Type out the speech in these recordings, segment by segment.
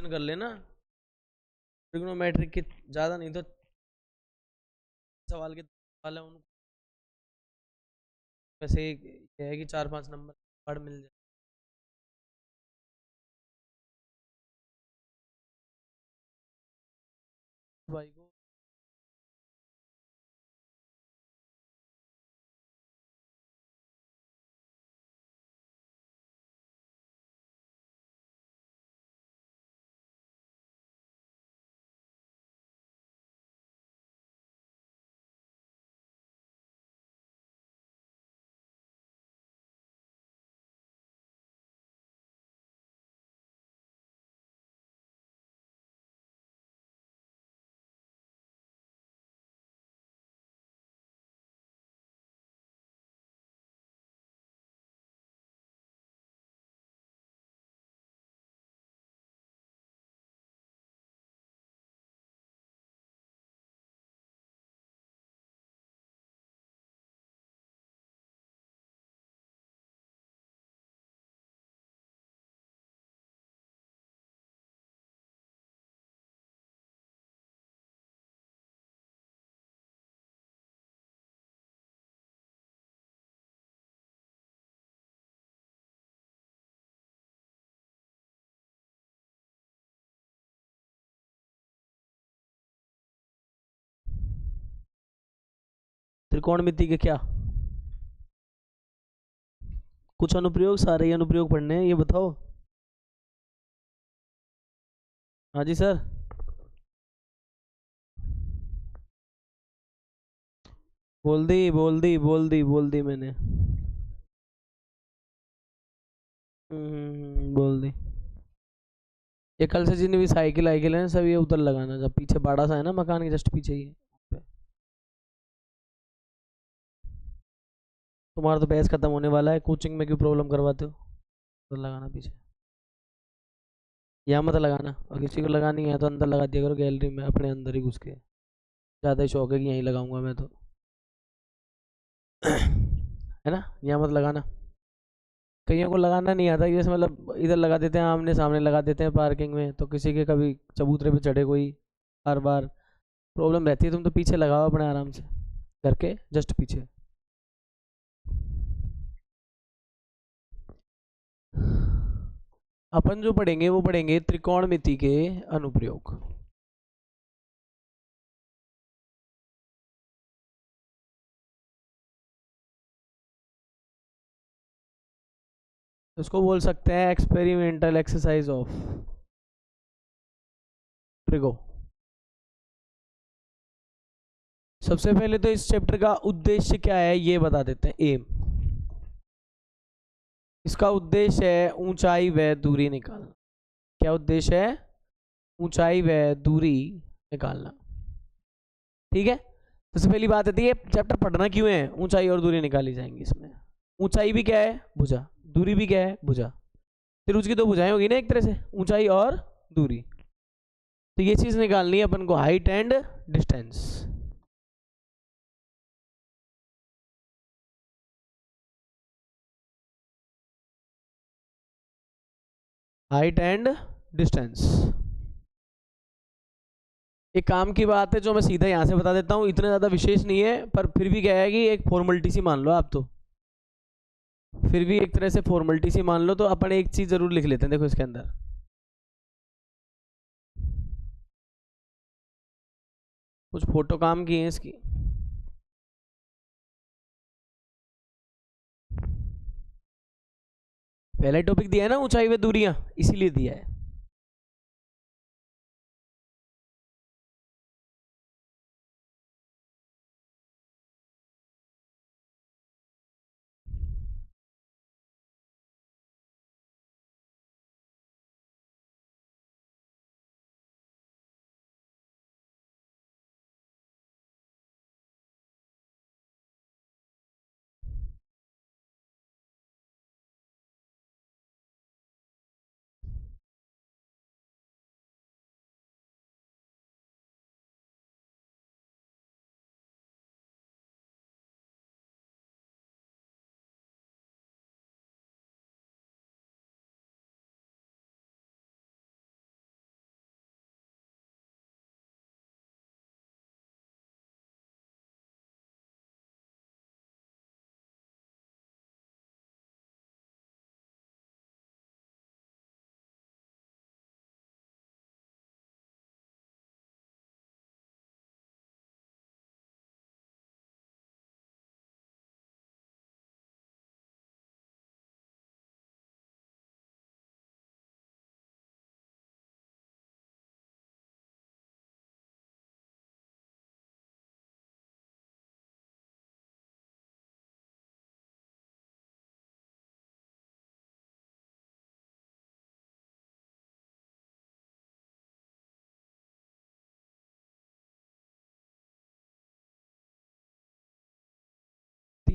Question कर लेना trigonometric के, ज़्यादा नहीं तो सवाल के सवाल है उनको, वैसे ये है कि 4-5 नंबर पढ़ मिल जाए। भाई को त्रिकोणमिति के क्या कुछ अनुप्रयोग, सारे ही अनुप्रयोग पढ़ने हैं, ये बताओ। हाँ जी सर। बोल दी मैंने। बोल दी। ये कल से जितनी भी साइकिल आइकिल है सब ये उधर लगाना, जब पीछे बाड़ा सा है ना मकान के जस्ट पीछे ही है। तुम्हारा तो बैच खत्म होने वाला है, कोचिंग में क्यों प्रॉब्लम करवाते हो। उधर लगाना पीछे, यहाँ मत लगाना, और किसी को लगानी है तो अंदर लगा दिया करो गैलरी में अपने अंदर ही घुस के। ज़्यादा ही शौक है कि यहीं लगाऊंगा मैं तो है ना, यहाँ मत लगाना। कईयों को लगाना नहीं आता, ये मतलब इधर लगा देते हैं, आमने सामने लगा देते हैं पार्किंग में, तो किसी के कभी चबूतरे पे चढ़े कोई, हर बार प्रॉब्लम रहती है। तुम तो पीछे लगाओ अपने आराम से करके, जस्ट पीछे। अपन जो पढ़ेंगे वो पढ़ेंगे त्रिकोणमिति के अनुप्रयोग। उसको बोल सकते हैं एक्सपेरिमेंटल एक्सरसाइज ऑफ ट्रिगो। सबसे पहले तो इस चैप्टर का उद्देश्य क्या है ये बता देते हैं। एम, इसका उद्देश्य है ऊंचाई व दूरी निकालना। क्या उद्देश्य है? ऊंचाई व दूरी निकालना। ठीक है, सबसे पहली बात आती है चैप्टर पढ़ना क्यों है। ऊंचाई और दूरी निकाली जाएंगी इसमें। ऊंचाई भी क्या है? भुजा। दूरी भी क्या है? भुजा। फिर उसकी दो भुजाएं होगी ना एक तरह से, ऊंचाई और दूरी। तो ये चीज निकालनी है अपन को, height and distance. Height and distance. एक काम की बात है जो मैं सीधा यहाँ से बता देता हूँ, इतना ज़्यादा विशेष नहीं है, पर फिर भी क्या है कि एक फॉर्मेलिटी सी मान लो आप तो। फिर भी एक तरह से फॉर्मेलिटी सी मान लो, तो अपन एक चीज़ ज़रूर लिख लेते हैं, देखो इसके अंदर कुछ फोटो काम की है इसकी। पहला टॉपिक दिया है ना ऊंचाई व दूरियां, इसीलिए दिया है।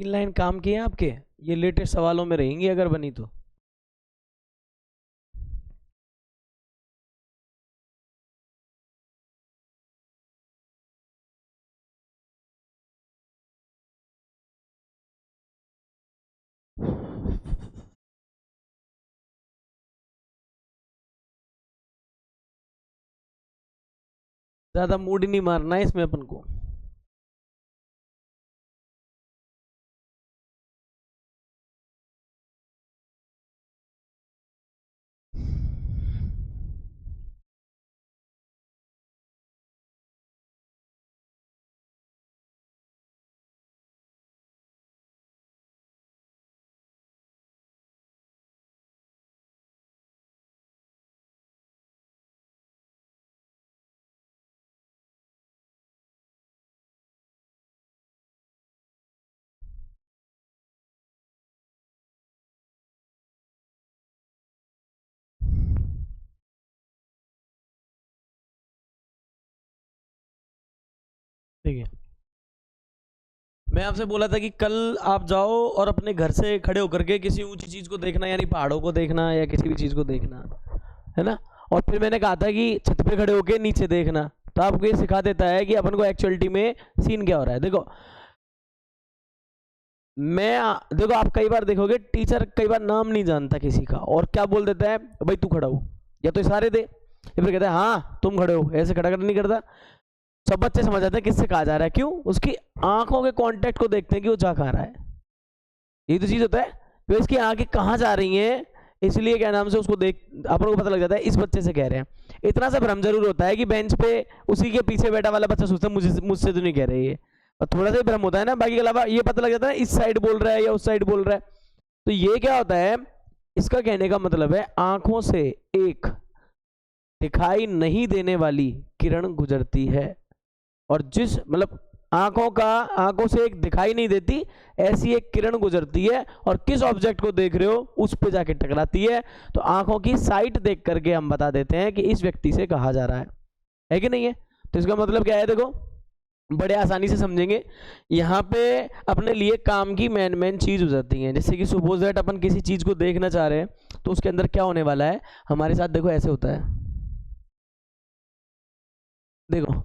3 लाइन काम किए आपके, ये लेटेस्ट सवालों में रहेंगी अगर बनी तो। ज्यादा मूड नहीं मारना है इसमें अपन को। ठीक है, मैं आपसे बोला था कि कल आप जाओ और अपने घर से खड़े होकर के किसी ऊंची चीज को देखना, यानी पहाड़ों को देखना या किसी भी चीज को देखना, है ना। और फिर मैंने कहा था कि छत पे खड़े होकर नीचे देखना। तो आपको ये सिखा देता है कि अपन को एक्चुअलिटी में सीन क्या हो रहा है। देखो देखो आप कई बार देखोगे टीचर कई बार नाम नहीं जानता किसी का और क्या बोल देता है, भाई तू खड़ा हो, या तो इशारे दे या फिर कहता है हाँ तुम खड़े हो, ऐसे खड़ा कर नहीं करता। सब बच्चे समझ जाते हैं किससे कहा जा रहा है, क्यों? उसकी आंखों के कांटेक्ट को देखते हैं कि वो जा कहाँ रहा है। ये तो चीज होता है। तो इसकी आंखें कहाँ जा रही हैं, इसलिए क्या नाम से उसको देख अपन को पता लग जाता है इस बच्चे से कह रहे हैं। इतना सा भ्रम जरूर होता है कि बेंच पे उसी के पीछे बैठा वाला बच्चा सोचता है मुझसे तो नहीं कह रहे ये, और थोड़ा सा ही भ्रम होता है ना, बाकी के अलावा ये पता लग जाता है इस साइड बोल रहा है या उस साइड बोल रहा है। तो ये क्या होता है, इसका कहने का मतलब है आंखों से एक दिखाई नहीं देने वाली किरण गुजरती है, और जिस मतलब आंखों से एक दिखाई नहीं देती ऐसी एक किरण गुजरती है और किस ऑब्जेक्ट को देख रहे हो उस पे जाके टकराती है। तो आंखों की साइट देख करके हम बता देते हैं कि इस व्यक्ति से कहा जा रहा है कि नहीं है। तो इसका मतलब क्या है, देखो बड़े आसानी से समझेंगे। यहाँ पे अपने लिए काम की मेन चीज हो जाती है, जैसे कि सपोज दैट अपन किसी चीज को देखना चाह रहे हैं तो उसके अंदर क्या होने वाला है हमारे साथ। देखो ऐसे होता है, देखो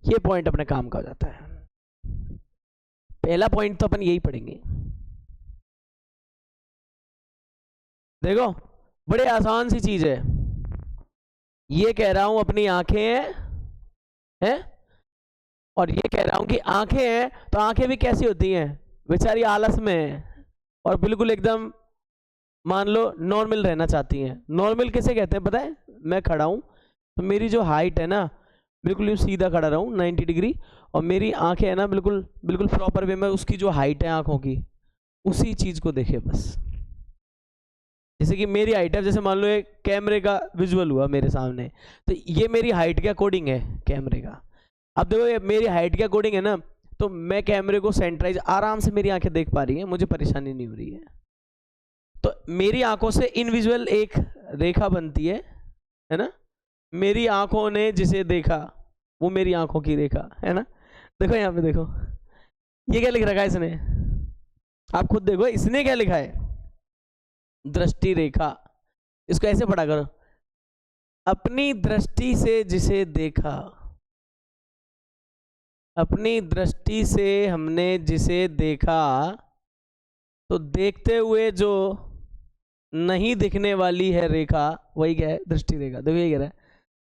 ये पॉइंट अपने काम का हो जाता है। पहला पॉइंट तो अपन यही पढ़ेंगे। देखो बड़े आसान सी चीज है, ये कह रहा हूं अपनी आंखें हैं और ये कह रहा हूं कि आंखें हैं, तो आंखें भी कैसी होती हैं, बेचारी आलस में है और बिल्कुल एकदम मान लो नॉर्मल रहना चाहती हैं। नॉर्मल किसे कहते हैं पता है? मैं खड़ा हूं तो मेरी जो हाइट है ना बिल्कुल यूँ सीधा खड़ा रहूं 90 डिग्री, और मेरी आंखें है ना बिल्कुल बिल्कुल प्रॉपर वे में उसकी जो हाइट है आंखों की उसी चीज को देखे बस। जैसे कि मेरी हाइट है, जैसे मान लो एक कैमरे का विजुअल हुआ मेरे सामने, तो ये मेरी हाइट के अकॉर्डिंग है कैमरे का। अब देखो ये मेरी हाइट के अकॉर्डिंग है ना, तो मैं कैमरे को सेंटराइज आराम से मेरी आंखें देख पा रही हैं, मुझे परेशानी नहीं हो रही है। तो मेरी आंखों से इनविजुअल एक रेखा बनती है ना। मेरी आंखों ने जिसे देखा वो मेरी आंखों की रेखा है ना। देखो यहाँ पे देखो ये क्या लिख रखा है इसने, आप खुद देखो इसने क्या लिखा है, दृष्टि रेखा। इसको ऐसे पढ़ा करो, अपनी दृष्टि से जिसे देखा, अपनी दृष्टि से हमने जिसे देखा, तो देखते हुए जो नहीं दिखने वाली है रेखा वही क्या है, दृष्टि रेखा। देखो ये कह रहा है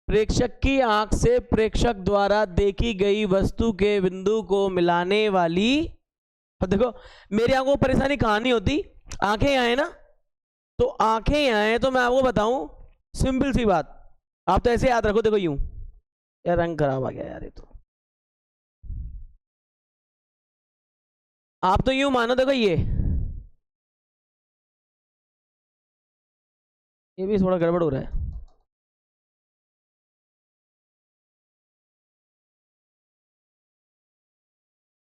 प्रेक्षक की आंख से प्रेक्षक द्वारा देखी गई वस्तु के बिंदु को मिलाने वाली। और देखो मेरी आंखों को परेशानी कहां नहीं होती, आंखें यहाँ है ना, तो आंखें यहाँ है तो मैं आपको बताऊं सिंपल सी बात, आप तो ऐसे याद रखो। देखो यूं, यार रंग खराब आ गया यार, ये तो आप तो यूं मानो, देखो ये भी थोड़ा गड़बड़ हो रहा है।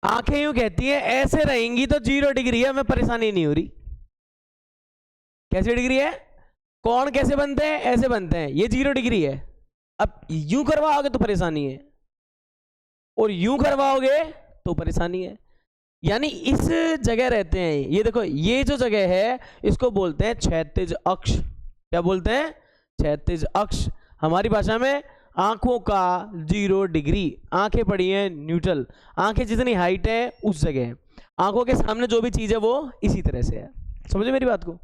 आंखें यूं कहती है ऐसे रहेंगी तो 0 डिग्री है, हमें परेशानी नहीं हो रही। कैसी डिग्री है? कोण कैसे बनते हैं? ऐसे बनते हैं, ये 0 डिग्री है। अब यूं करवाओगे तो परेशानी है, और यूं करवाओगे तो परेशानी है। यानी इस जगह रहते हैं, ये देखो ये जो जगह है इसको बोलते हैं क्षैतिज अक्ष। क्या बोलते हैं? क्षैतिज अक्ष। हमारी भाषा में आंखों का 0 डिग्री। आंखें पड़ी हैं न्यूट्रल, आंखें जितनी हाइट है उस जगह है, आंखों के सामने जो भी चीज है वो इसी तरह से है। समझे मेरी बात को?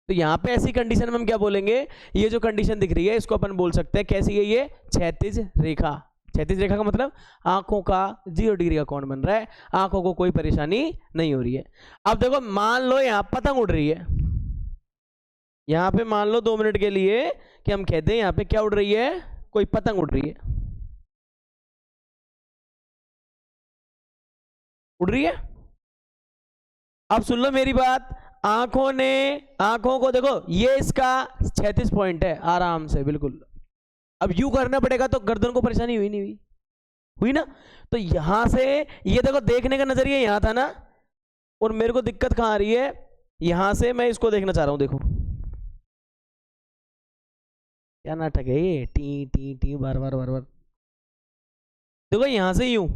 तो यहाँ पे ऐसी कंडीशन में हम क्या बोलेंगे, ये जो कंडीशन दिख रही है इसको अपन बोल सकते हैं कैसी है, ये क्षैतिज रेखा। क्षैतिज रेखा का मतलब आंखों का 0 डिग्री का कोण बन रहा है, आंखों को कोई परेशानी नहीं हो रही है। अब देखो मान लो यहाँ पतंग उड़ रही है, यहाँ पे मान लो 2 मिनट के लिए कि हम कहते हैं यहाँ पे क्या उड़ रही है, कोई पतंग उड़ रही है, उड़ रही है। अब सुन लो मेरी बात, आंखों को देखो, ये इसका 36 पॉइंट है आराम से बिल्कुल। अब यू करना पड़ेगा तो गर्दन को परेशानी हुई नहीं हुई ना? तो यहां से ये देखो देखने का नजरिया यहां था ना, और मेरे को दिक्कत कहां आ रही है, यहां से मैं इसको देखना चाह रहा हूं। देखो क्या नाटक है ये, टी टी टी बार बार बार बार। देखो यहां से यूं,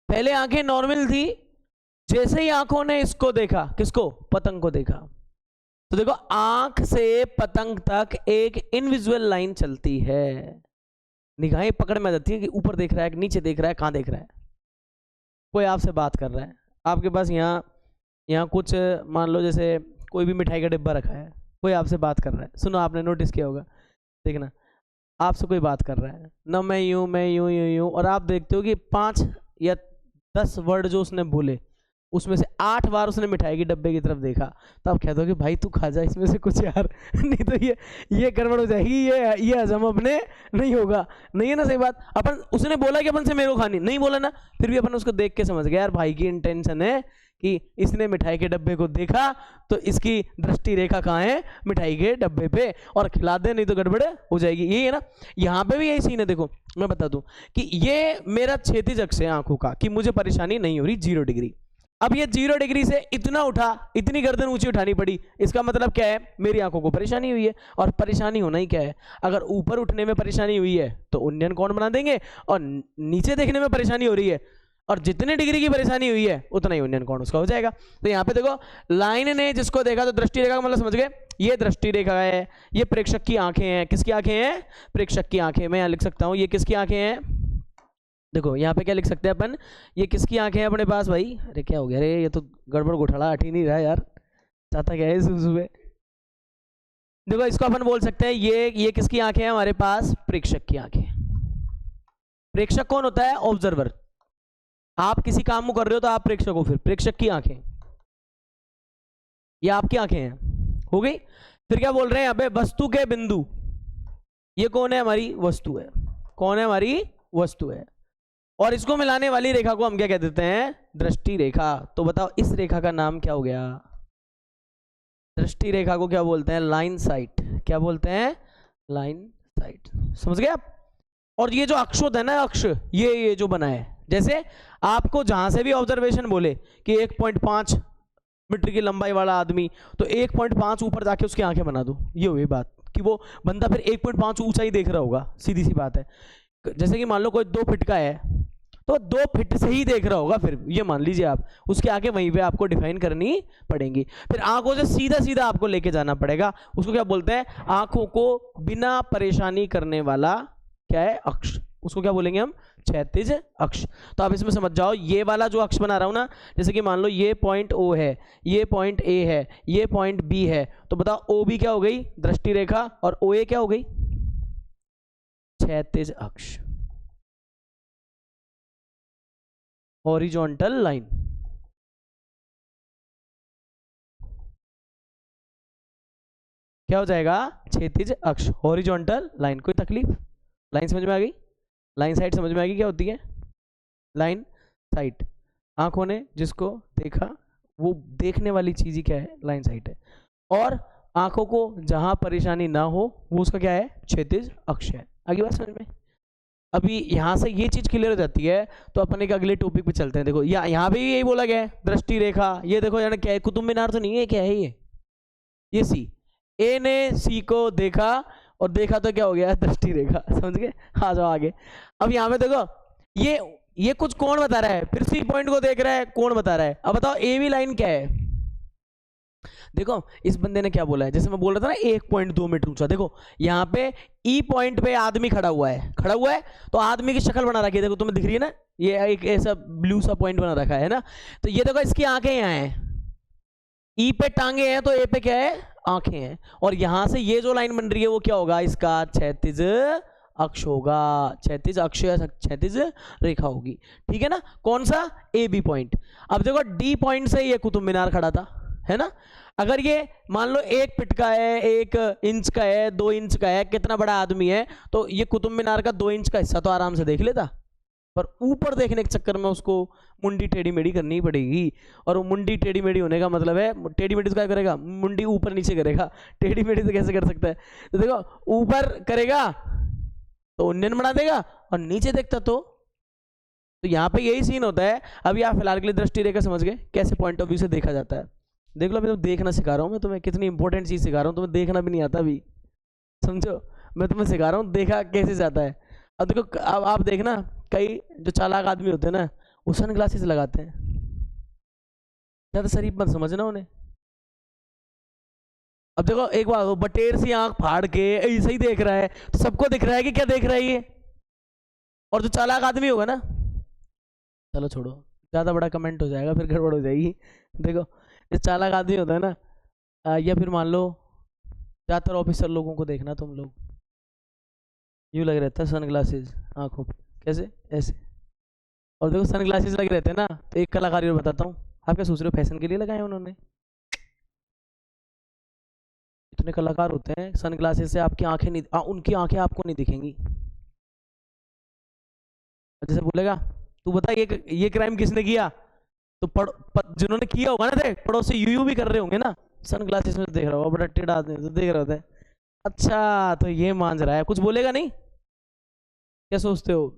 पहले आंखें नॉर्मल थी, जैसे ही आंखों ने इसको देखा, किसको? पतंग को देखा, तो देखो आंख से पतंग तक एक इनविजुअल लाइन चलती है। निगाहें पकड़ में आ जाती है कि ऊपर देख रहा है, नीचे देख रहा है, कहां देख रहा है। कोई आपसे बात कर रहा है, आपके पास यहाँ कुछ मान लो जैसे कोई भी मिठाई का डिब्बा रखा है, कोई आपसे बात कर रहा है। सुनो, आपने नोटिस किया होगा, देखना आपसे कोई बात कर रहा है ना, मैं यूं यूं, और आप देखते हो कि 5 या 10 वर्ड जो उसने बोले उसमें से 8 बार उसने मिठाई के डब्बे की तरफ देखा। तो आप कहते हो कि भाई तू खा जा इसमें से कुछ यार नहीं तो ये गड़बड़ हो जाएगी, ये हजम अपने नहीं होगा। नहीं है ना? सही बात। अपन उसने बोला कि अपन से मेरे को खानी नहीं बोला ना, फिर भी अपन उसको देख के समझ गया यार भाई की इंटेंशन है कि इसने मिठाई के डब्बे को देखा तो इसकी दृष्टि रेखा कहाँ है? मिठाई के डब्बे पे, और खिला दे नहीं तो गड़बड़ हो जाएगी। यही है ना? यहाँ पे भी यही सीन है। देखो मैं बता दूं कि ये मेरा क्षैतिज अक्ष है आंखों का, कि मुझे परेशानी नहीं हो रही 0 डिग्री। अब ये 0 डिग्री से इतना उठा, इतनी गर्दन ऊंची उठानी पड़ी, इसका मतलब क्या है? मेरी आंखों को परेशानी हुई है। और परेशानी होना ही क्या है? अगर ऊपर उठने में परेशानी हुई है तो उन्नयन कोण बना देंगे, और नीचे देखने में परेशानी हो रही है और जितने डिग्री की परेशानी हुई है उतना ही उन्नयन कोण उसका हो जाएगा। तो यहाँ पे देखो लाइन ने जिसको देखा तो दृष्टि रेखा का मतलब समझ गए, ये दृष्टि रेखा है, ये प्रेक्षक की आंखें हैं। किसकी आंखें हैं? प्रेक्षक की आंखें। मैं यहाँ लिख सकता हूँ ये किसकी आंखें हैं। देखो यहाँ पे क्या लिख सकते हैं अपन, ये किसकी आंखें हैं अपने पास भाई? अरे क्या हो गया रे, ये तो गड़बड़ घोटाला हट ही नहीं रहा यार, चाहता क्या है सुबह। देखो इसको अपन बोल सकते हैं ये किसकी आंखें हैं हमारे पास? प्रेक्षक की आंखें। प्रेक्षक कौन होता है? ऑब्जर्वर। आप किसी काम को कर रहे हो तो आप प्रेक्षक हो, फिर प्रेक्षक की आंखें, ये आपकी आंखें हैं, हो गई। फिर क्या बोल रहे हैं यहाँ पे? वस्तु के बिंदु। ये कौन है? हमारी वस्तु है। कौन है? हमारी वस्तु है। और इसको मिलाने वाली रेखा को हम क्या कह देते हैं? दृष्टि रेखा। तो बताओ इस रेखा का नाम क्या हो गया? दृष्टि रेखा को क्या बोलते हैं? Line site. क्या बोलते हैं? Line site. समझ गए आप? और ये जो अक्ष होता है ना, अक्ष, ये जो बना है, जैसे आपको जहां से भी ऑब्जर्वेशन बोले कि 1.5 मीटर की लंबाई वाला आदमी, तो 1.5 ऊपर जाके उसकी आंखें बना दो। ये हुई बात कि वो बंदा फिर 1.5 ऊंचाई देख रहा होगा, सीधी सी बात है। जैसे कि मान लो कोई 2 फीट का है तो 2 फीट से ही देख रहा होगा, फिर ये मान लीजिए आप, उसके आगे वहीं पे आपको डिफाइन करनी पड़ेंगी। फिर आंखों से सीधा सीधा आपको लेके जाना पड़ेगा। उसको क्या बोलते हैं? आंखों को बिना परेशानी करने वाला क्या है? अक्ष। उसको क्या बोलेंगे हम, क्षैतिज अक्ष। तो आप इसमें समझ जाओ, ये वाला जो अक्ष बना रहा हूं ना, जैसे कि मान लो ये पॉइंट O है, ये पॉइंट A है, ये पॉइंट B है, तो बताओ OB क्या हो गई, दृष्टि रेखा, और OA क्या हो गई, क्षैतिज अक्ष, हॉरिजॉन्टल लाइन। क्या हो जाएगा, क्षैतिज अक्ष, हॉरिजॉन्टल लाइन। कोई तकलीफ, लाइन समझ में आ गई, लाइन साइड समझ में आ गई क्या होती है, लाइन साइड। आंखों ने जिसको देखा वो देखने वाली चीज ही क्या है, लाइन साइड है। और आंखों को जहां परेशानी ना हो वो उसका क्या है, क्षैतिज अक्ष है। आगे बात समझ में। अभी यहाँ से ये चीज क्लियर हो जाती है तो अपन एक अगले टॉपिक पे चलते हैं। देखो यहाँ भी यही बोला गया है, दृष्टि रेखा। ये देखो यानी क्या है, कुतुब मीनार तो नहीं है, क्या है ये सी। ए ने सी को देखा और देखा तो क्या हो गया, दृष्टि रेखा, समझ गए। आ जाओ आगे। अब यहाँ पे देखो ये कुछ कौन बता रहा है, फिर सी पॉइंट को देख रहा है, कौन बता रहा है। अब बताओ ए बी लाइन क्या है। देखो इस बंदे ने क्या बोला है, जैसे मैं बोल रहा था ना 1.2 मीटर ऊंचा। देखो यहाँ पे ई पॉइंट पे आदमी खड़ा हुआ है, तो आदमी की शक्ल बना रखी है, देखो तुम्हें दिख रही है ना, ये एक ऐसा ब्लू सा पॉइंट बना रखा है ना। तो ये देखो इसकी आंखें यहाँ हैं, ई पे टांगे हैं तो ए पे क्या है, आंखें हैं। और यहां से ये जो लाइन बन रही है वो क्या होगा, इसका क्षैतिज अक्ष होगा, क्षैतिज अक्ष या क्षैतिज रेखा होगी। ठीक है ना, कौन सा, ए बी पॉइंट। अब देखो डी पॉइंट से ये कुतुब मीनार खड़ा था, है ना। अगर ये मान लो 1 फीट का है, 1 इंच का है, 2 इंच का है, कितना बड़ा आदमी है, तो ये कुतुब मीनार का 2 इंच का हिस्सा तो आराम से देख लेता। पर ऊपर देखने के चक्कर में उसको मुंडी टेढ़ी मेढ़ी करनी पड़ेगी। और वो मुंडी टेढ़ी मेढ़ी होने का मतलब है, टेढ़ी मेढ़ी तो क्या करेगा, मुंडी ऊपर नीचे करेगा, टेढ़ी मेढ़ी तो कैसे कर सकता है। तो देखो ऊपर करेगा तो उन्नयन बना देगा, और नीचे देखता तो यहाँ पे यही सीन होता है। अभी आप फिलहाल के लिए दृष्टि रेखा समझ गए, कैसे पॉइंट ऑफ व्यू से देखा जाता है। देख लो अभी तुम देखना सिखा रहा हूँ, मैं तुम्हें कितनी इंपॉर्टेंट चीज सिखा रहा हूँ, तुम्हें देखना भी नहीं आता अभी, समझो। मैं तुम्हें सिखा रहा हूँ देखा कैसे जाता है। अब देखो अब आप देखना, कई जो चालाक आदमी होते हैं ना, वो सन ग्लासेस लगाते हैं। ज्यादा शरीफ मत समझना उन्हें। अब देखो एक बार वो बटेर सी आंख फाड़ के ऐसे ही देख रहा है, तो सबको दिख रहा है कि क्या देख रहा है ये। और जो चालाक आदमी होगा ना, चलो छोड़ो, ज्यादा बड़ा कमेंट हो जाएगा, फिर गड़बड़ हो जाएगी। देखो जो चालाक आदमी होता है ना, या फिर मान लो ज्यादातर ऑफिसर लोगों को देखना तुम लोग, यूँ लग रहता है सन ग्लासेस आंखों पे, कैसे ऐसे। और देखो सन ग्लासेस लगे रहते हैं ना, तो एक कलाकारी और बताता हूँ। आप क्या सोच रहे हो, फैशन के लिए लगाए उन्होंने। इतने कलाकार होते हैं, सन ग्लासेस से आपकी आंखें नहीं, उनकी आंखें आपको नहीं दिखेंगी। जैसे बोलेगा तू बता ये क्राइम किसने किया, तो जिन्होंने किया होगा ना, देख पड़ोसी यूं भी कर रहे होंगे ना, सन ग्लासेस में देख रहा होगा, बड़ा टेढ़ा आदमी तो देख रहा होता है। अच्छा तो ये मान रहा है, कुछ बोलेगा नहीं। क्या सोचते हो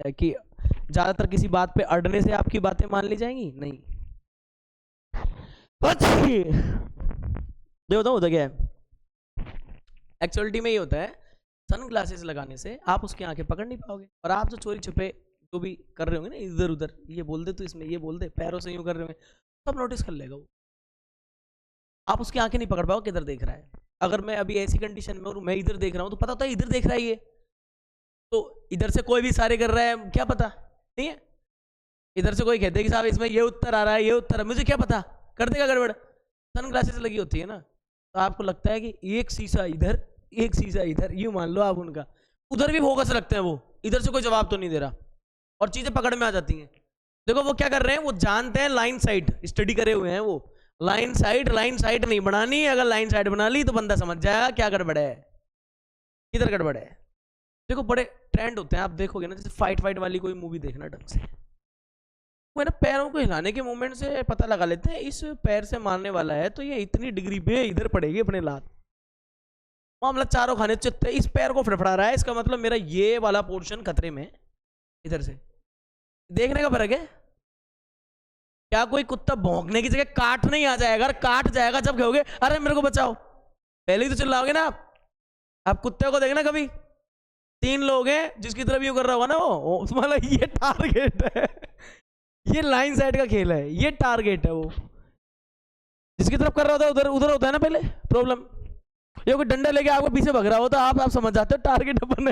कि ज्यादातर किसी बात पे अड़ने से आपकी बातें मान ली जाएंगी, नहीं। देखो होता क्या है, एक्चुअलिटी में ये होता है, सन ग्लासेस लगाने से आप उसकी आंखें पकड़ नहीं पाओगे, और आप जो चोरी छुपे जो भी कर रहे होंगे ना, इधर उधर ये बोल दे तो इसमें ये बोल दे, पैरों से यूं कर रहे होंगे, सब नोटिस कर लेगा वो। आप उसकी आंखें नहीं पकड़ पाओ किधर देख रहा है। अगर मैं अभी ऐसी कंडीशन में और मैं इधर देख रहा हूँ, तो पता होता है इधर देख रहा है ये, तो इधर से कोई भी सारे कर रहा है, क्या पता, नहीं है। इधर से कोई कहते कि साहब इसमें ये उत्तर आ रहा है, ये उत्तर है, मुझे क्या पता, कर देगा गड़बड़। सन ग्लासेस लगी होती है ना, तो आपको लगता है कि एक शीशा इधर, एक शीशा इधर, यूं मान लो आप उनका, उधर भी फोकस रखते हैं वो, इधर से कोई जवाब तो नहीं दे रहा, और चीजें पकड़ में आ जाती हैं। देखो वो क्या कर रहे हैं, वो जानते हैं, लाइन साइड स्टडी करे हुए हैं वो, लाइन साइड नहीं बनानी। अगर लाइन साइड बना ली तो बंदा समझ जाएगा क्या गड़बड़ है, किधर गड़बड़ है। देखो बड़े ट्रेंड होते हैं, आप देखोगे ना, जैसे फाइट वाली कोई मूवी देखना ढंग से, वो ना पैरों को हिलाने के मूवमेंट से पता लगा लेते हैं इस पैर से मारने वाला है, तो ये इतनी डिग्री पे इधर पड़ेगी अपने लात। मामला चारों खाने चित्ते, इस पैर को फड़फड़ा रहा है, इसका मतलब मेरा ये वाला पोर्शन खतरे में, इधर से। देखने का फर्क है। क्या कोई कुत्ता भौंकने की जगह काटने ही आ जाएगा, अगर काट जाएगा जब कहोगे अरे मेरे को बचाओ, पहले ही तो चिल्लाओगे ना आप कुत्ते को देखना कभी 3 लोग हैं जिसकी तरफ यू कर रहा होगा ना, वो मतलब ये टारगेट है, ये लाइन साइड का खेल है, ये टारगेट है। वो जिसकी तरफ कर रहा होता है उधर उधर होता है ना पहले प्रॉब्लम। ये कोई डंडा लेके आपको पीछे भग रहा हो तो आप समझ जाते हो टारगेट अपन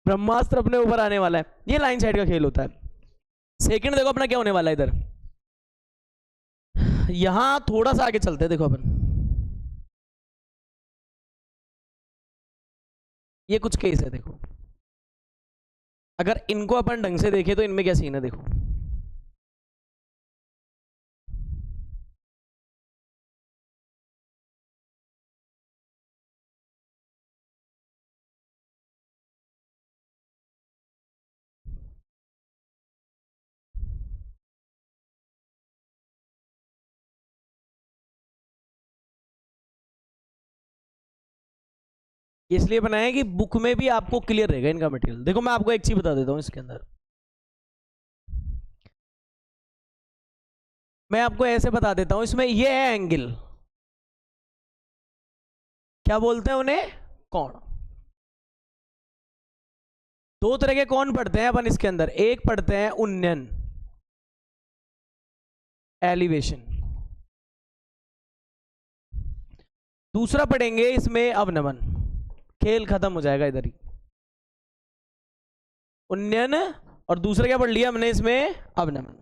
ब्रह्मास्त्र अपने ऊपर आने वाला है। ये लाइन साइड का खेल होता है। सेकंड देखो अपना क्या होने वाला है इधर, यहां थोड़ा सा आगे चलते हैं। देखो अपन ये कुछ केस है, देखो अगर इनको अपन ढंग से देखें तो इनमें क्या सीन है, देखो इसलिए बनाया कि बुक में भी आपको क्लियर रहेगा इनका मटेरियल। देखो मैं आपको एक चीज बता देता हूं इसके अंदर, मैं आपको ऐसे बता देता हूं, इसमें ये है एंगल, क्या बोलते हैं उन्हें, कोण। दो तरह के कोण पढ़ते हैं अपन इसके अंदर, एक पढ़ते हैं उन्नयन, एलिवेशन, दूसरा पढ़ेंगे इसमें अवनमन। खेल खत्म हो जाएगा इधर ही, उन्नयन और दूसरा क्या पढ़ लिया हमने इसमें, अवनमन।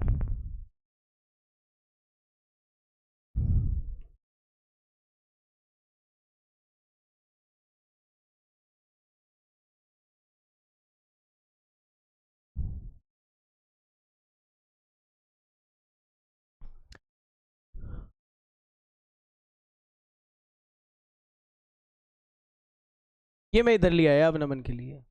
ये मैं इधर लिया है अवनमन के लिए।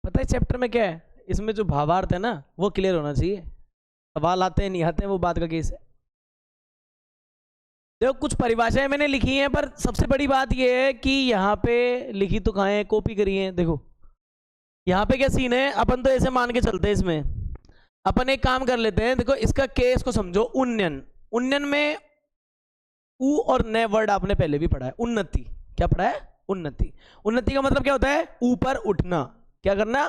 पता है चैप्टर में क्या है, इसमें जो भावार्थ है ना वो क्लियर होना चाहिए। सवाल आते हैं नहीं आते हैं वो बात का केस है। देखो कुछ परिभाषाएं मैंने लिखी हैं, पर सबसे बड़ी बात यह है कि यहाँ पे लिखी तो कहाँ है, कॉपी करी है। देखो यहाँ पे क्या सीन है, अपन तो ऐसे मान के चलते हैं, इसमें अपन एक काम कर लेते हैं। देखो इसका केस को समझो, उन्नयन, उन्नयन में उ और न वर्ड आपने पहले भी पढ़ा है। उन्नति, क्या पढ़ा है, उन्नति। उन्नति का मतलब क्या होता है, ऊपर उठना। क्या करना,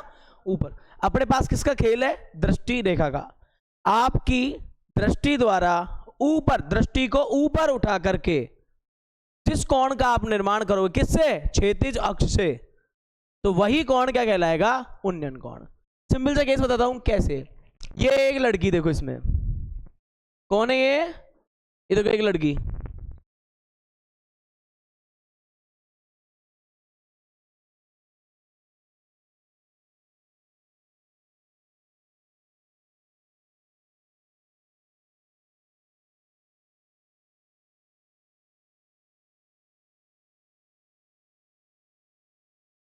ऊपर। अपने पास किसका खेल है, दृष्टि रेखा का। आपकी दृष्टि द्वारा ऊपर, दृष्टि को ऊपर उठा करके जिस कोण का आप निर्माण करोगे, किससे, क्षैतिज अक्ष से, तो वही कोण क्या कहलाएगा, उन्नयन कोण। सिंपल सा केस बताता हूं कैसे। ये एक लड़की, देखो इसमें कौन है ये देखो एक लड़की,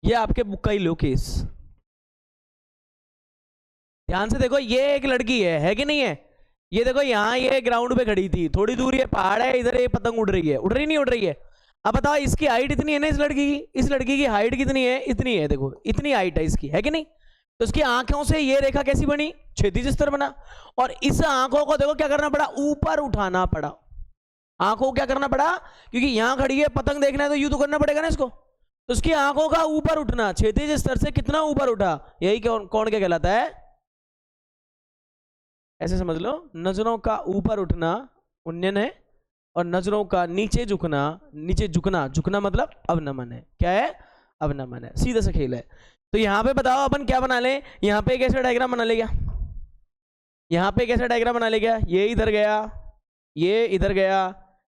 ये आपके बुक का ही लो केस। ध्यान से देखो, ये एक लड़की है कि नहीं है। ये देखो यहाँ ये ग्राउंड पे खड़ी थी, थोड़ी दूर ये पहाड़ है, इधर ये पतंग उड़ रही है, उड़ रही नहीं उड़ रही है। अब बताओ इसकी हाइट इतनी है ना, इस लड़की की, इस लड़की की हाइट कितनी है, इतनी है। देखो इतनी हाइट है इसकी, है कि नहीं। तो इसकी आंखों से ये रेखा कैसी बनी, क्षैतिज स्तर बना। और इस आंखों को देखो क्या करना पड़ा, ऊपर उठाना पड़ा। आंखों को क्या करना पड़ा, क्योंकि यहां खड़ी है, पतंग देखना है तो यूं तो करना पड़ेगा ना इसको। तो उसकी आंखों का ऊपर उठना, क्षैतिज स्तर से कितना ऊपर उठा, यही कौन क्या कहलाता है, ऐसे समझ लो। नजरों का ऊपर उठना उन्नयन है, और नजरों का नीचे झुकना, नीचे झुकना, झुकना मतलब अवनमन है। क्या है, अवनमन है। सीधा सा खेल है। तो यहां पे बताओ अपन क्या बना ले, यहां पे एक ऐसा डायग्राम बना ले क्या, यहां पे एक ऐसा डायग्राम बना ले क्या, ये इधर गया, ये इधर गया,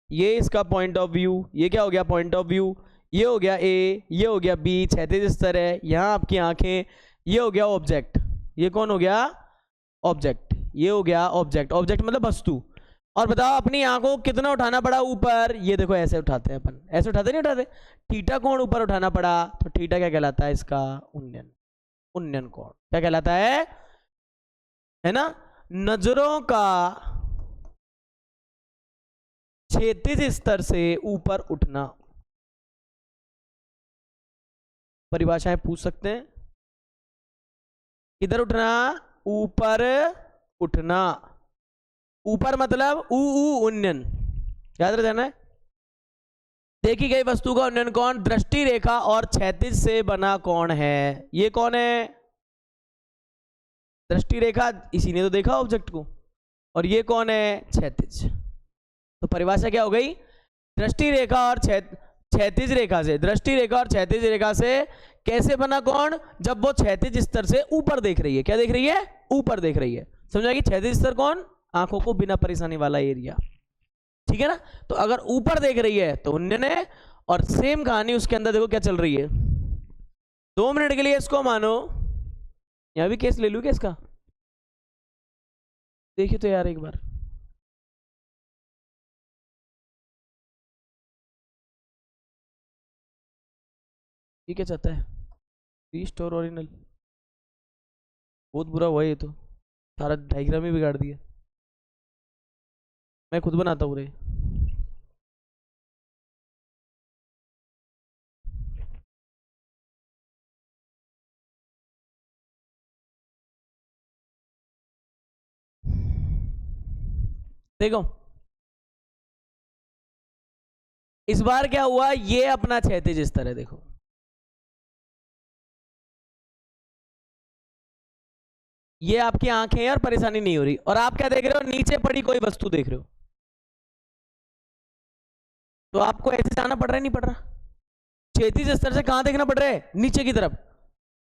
ये इसका पॉइंट ऑफ व्यू, ये क्या हो गया, पॉइंट ऑफ व्यू, ये हो गया ए, ये हो गया बी, क्षैतिज स्तर है, यहाँ आपकी आंखें, ये हो गया ऑब्जेक्ट, ये कौन हो गया ऑब्जेक्ट, ये हो गया ऑब्जेक्ट, ऑब्जेक्ट मतलब वस्तु। और बताओ अपनी आंखों को कितना उठाना पड़ा ऊपर, ये देखो ऐसे उठाते हैं अपन, ऐसे उठाते नहीं उठाते, थीटा कोण ऊपर उठाना पड़ा, तो थीटा क्या कहलाता है इसका उन्नयन, उन्नयन कोण क्या कहलाता है ना। नजरों का क्षैतिज स्तर से ऊपर उठना, परिभाषाएं पूछ सकते हैं, किधर उठना, ऊपर उठना, ऊपर मतलब उन्नयन, याद रख देना है। देखी गई वस्तु का उन्नयन कोण दृष्टि रेखा और क्षैतिज से बना कोण है, ये कौन है दृष्टि रेखा, इसी ने तो देखा ऑब्जेक्ट को, और ये कौन है क्षैतिज। तो परिभाषा क्या हो गई, दृष्टि रेखा और क्षैतिज रेखा से, दृष्टि रेखा और क्षैतिज रेखा से कैसे बना कोण, जब वो क्षैतिज स्तर से ऊपर देख रही है, क्या देख रही है ऊपर देख रही है, समझा कि क्षैतिज स्तर कौन, आंखों को बिना परेशानी वाला एरिया, ठीक है ना। तो अगर ऊपर देख रही है तो उन्नयन है, और सेम कहानी उसके अंदर देखो क्या चल रही है। 2 मिनट के लिए इसको मानो, यहां भी केस ले लूं क्या इसका, देखिए तो यार एक बार, ये क्या चाहता है, रीस्टोर ओरिजिनल, बहुत बुरा हुआ ये तो, सारा डायग्राम ही बिगाड़ दिया, मैं खुद बनाता हूँ रे। देखो इस बार क्या हुआ, ये अपना क्षैतिज स्तर है, देखो ये आपकी आंखें हैं और परेशानी नहीं हो रही, और आप क्या देख रहे हो, नीचे पड़ी कोई वस्तु देख रहे हो, तो आपको ऐसे जाना पड़ रहा है नहीं पड़ रहा, क्षैतिज स्तर से कहां देखना पड़ रहा है, नीचे की तरफ।